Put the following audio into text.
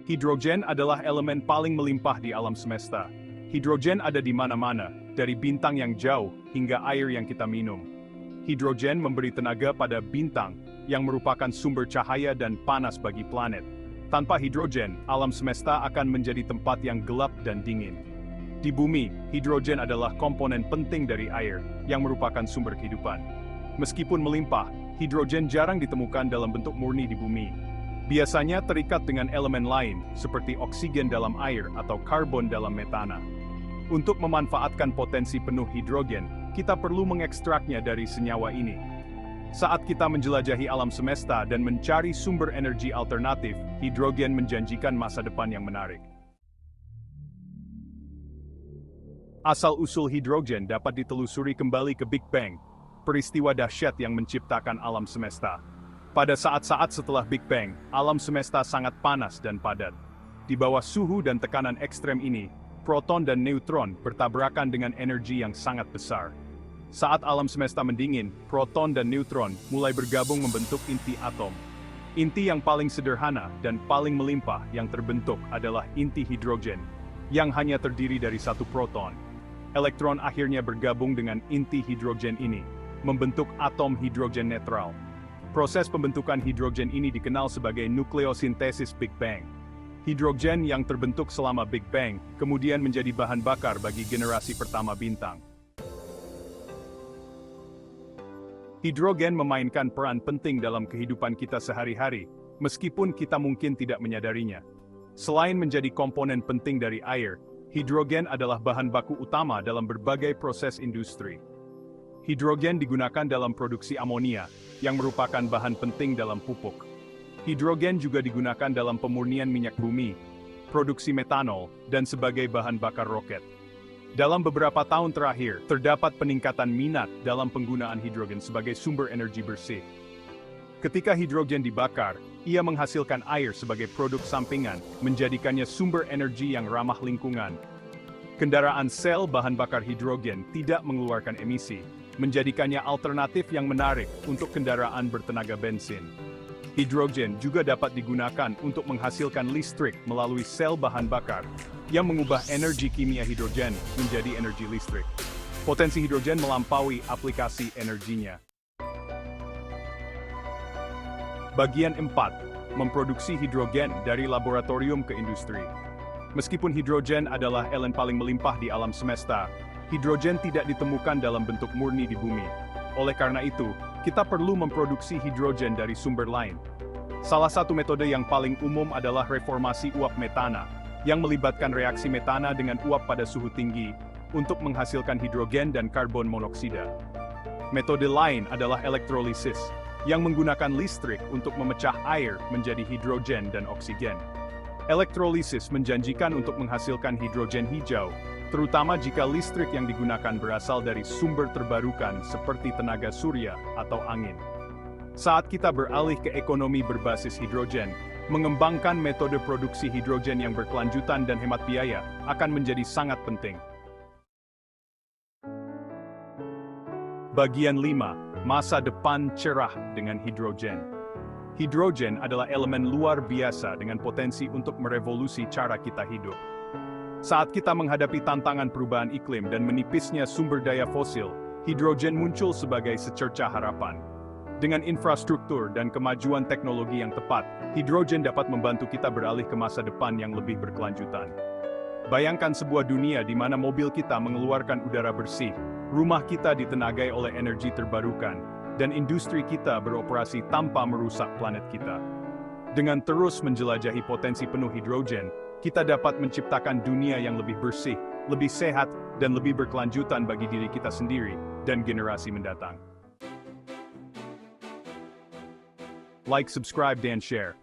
Hidrogen adalah elemen paling melimpah di alam semesta. Hidrogen ada di mana-mana, dari bintang yang jauh hingga air yang kita minum. Hidrogen memberi tenaga pada bintang, yang merupakan sumber cahaya dan panas bagi planet. Tanpa hidrogen, alam semesta akan menjadi tempat yang gelap dan dingin. Di bumi, hidrogen adalah komponen penting dari air, yang merupakan sumber kehidupan. Meskipun melimpah, hidrogen jarang ditemukan dalam bentuk murni di bumi. Biasanya terikat dengan elemen lain, seperti oksigen dalam air atau karbon dalam metana. Untuk memanfaatkan potensi penuh hidrogen, kita perlu mengekstraknya dari senyawa ini. Saat kita menjelajahi alam semesta dan mencari sumber energi alternatif, hidrogen menjanjikan masa depan yang menarik. Asal-usul hidrogen dapat ditelusuri kembali ke Big Bang, peristiwa dahsyat yang menciptakan alam semesta. Pada saat-saat setelah Big Bang, alam semesta sangat panas dan padat. Di bawah suhu dan tekanan ekstrem ini, proton dan neutron bertabrakan dengan energi yang sangat besar. Saat alam semesta mendingin, proton dan neutron mulai bergabung membentuk inti atom. Inti yang paling sederhana dan paling melimpah yang terbentuk adalah inti hidrogen, yang hanya terdiri dari satu proton. Elektron akhirnya bergabung dengan inti hidrogen ini, membentuk atom hidrogen netral. Proses pembentukan hidrogen ini dikenal sebagai nukleosintesis Big Bang. Hidrogen yang terbentuk selama Big Bang kemudian menjadi bahan bakar bagi generasi pertama bintang. Hidrogen memainkan peran penting dalam kehidupan kita sehari-hari, meskipun kita mungkin tidak menyadarinya. Selain menjadi komponen penting dari air, hidrogen adalah bahan baku utama dalam berbagai proses industri. Hidrogen digunakan dalam produksi amonia, yang merupakan bahan penting dalam pupuk. Hidrogen juga digunakan dalam pemurnian minyak bumi, produksi metanol, dan sebagai bahan bakar roket. Dalam beberapa tahun terakhir, terdapat peningkatan minat dalam penggunaan hidrogen sebagai sumber energi bersih. Ketika hidrogen dibakar, ia menghasilkan air sebagai produk sampingan, menjadikannya sumber energi yang ramah lingkungan. Kendaraan sel bahan bakar hidrogen tidak mengeluarkan emisi, menjadikannya alternatif yang menarik untuk kendaraan bertenaga bensin. Hidrogen juga dapat digunakan untuk menghasilkan listrik melalui sel bahan bakar, yang mengubah energi kimia hidrogen menjadi energi listrik. Potensi hidrogen melampaui aplikasi energinya. Bagian 4. Memproduksi hidrogen dari laboratorium ke industri. Meskipun hidrogen adalah elemen paling melimpah di alam semesta, hidrogen tidak ditemukan dalam bentuk murni di bumi. Oleh karena itu, kita perlu memproduksi hidrogen dari sumber lain. Salah satu metode yang paling umum adalah reformasi uap metana, yang melibatkan reaksi metana dengan uap pada suhu tinggi untuk menghasilkan hidrogen dan karbon monoksida. Metode lain adalah elektrolisis, yang menggunakan listrik untuk memecah air menjadi hidrogen dan oksigen. Elektrolisis menjanjikan untuk menghasilkan hidrogen hijau, terutama jika listrik yang digunakan berasal dari sumber terbarukan seperti tenaga surya atau angin. Saat kita beralih ke ekonomi berbasis hidrogen, mengembangkan metode produksi hidrogen yang berkelanjutan dan hemat biaya akan menjadi sangat penting. Bagian 5. Masa depan cerah dengan hidrogen. Hidrogen adalah elemen luar biasa dengan potensi untuk merevolusi cara kita hidup. Saat kita menghadapi tantangan perubahan iklim dan menipisnya sumber daya fosil, hidrogen muncul sebagai secercah harapan. Dengan infrastruktur dan kemajuan teknologi yang tepat, hidrogen dapat membantu kita beralih ke masa depan yang lebih berkelanjutan. Bayangkan sebuah dunia di mana mobil kita mengeluarkan udara bersih, rumah kita ditenagai oleh energi terbarukan, dan industri kita beroperasi tanpa merusak planet kita. Dengan terus menjelajahi potensi penuh hidrogen, kita dapat menciptakan dunia yang lebih bersih, lebih sehat, dan lebih berkelanjutan bagi diri kita sendiri dan generasi mendatang. Like, subscribe, dan share.